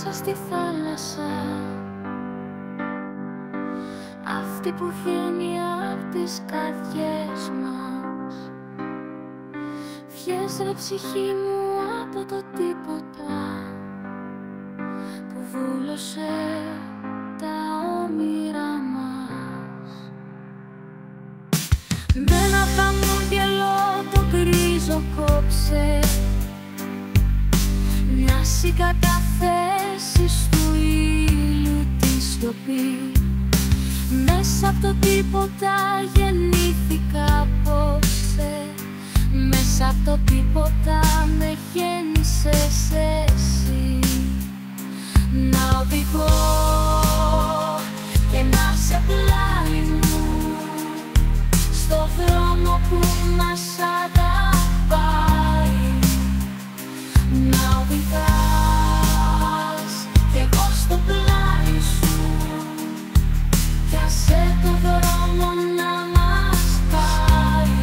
μέσα στη θάλασσα, αυτή που βγαίνει απ' τις καρδιές μας. Βγες ρε ψυχή μου από το τίποτα που βούλωσε τα όνειρά μας. Με ένα χαμόγελο το γκρίζο κόψε, μια συγκαταθέσεις του ήλιου τη σιωπή. Μέσα από το τίποτα γεννήθηκα απόψε, μέσα από το τίποτα με γέννησες εσύ. Να οδηγώ και να σε πλάι μου στο δρόμο που μας αγαπάει. Να οδηγάς κι εγώ στο πλάι σου, κι άσε το δρόμο να μας πάει.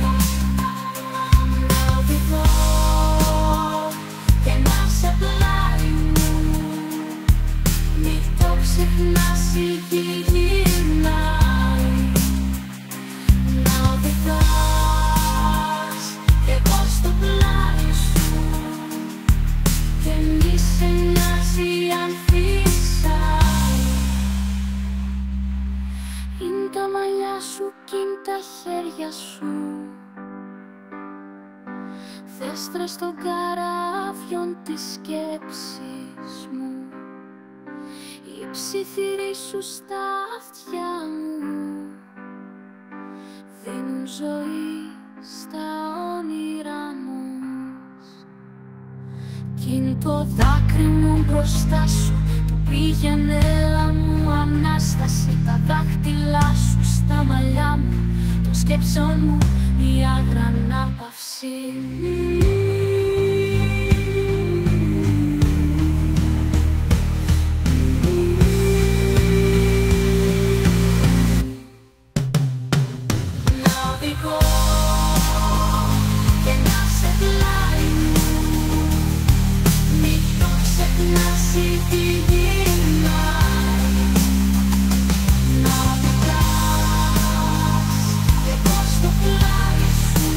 Να οδηγώ και να σε πλάι μου, μη το ξεχνάς η γη γυρνάει. Να οδηγάς κι εγώ στο πλάι σου, και μη σε νοιάζει αν φύσαει. Είναι τα μαλλιά σου κι είναι τα χέρια σου, δέστρες των καράβιων της σκέψης μου. Η ψιθυρή σου στα αυτιά μου δίνουν ζωή στα όνειρά μας. Κι είναι το δάκρυ μου μπροστά σου που πήγαινε έλα μου Ανάσταση. Τα δάχτυλά σου στα μαλλιά μου, των σκέψεων μου η αγρανάπαυση. Να οδηγώ και να σε πλάι μου, μη το ξεχνάς η γη γυρνάει. Να οδηγάς κι εγώ στο πλάι σου,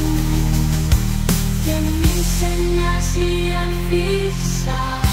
και μη σε νοιάζει αν φύσαει.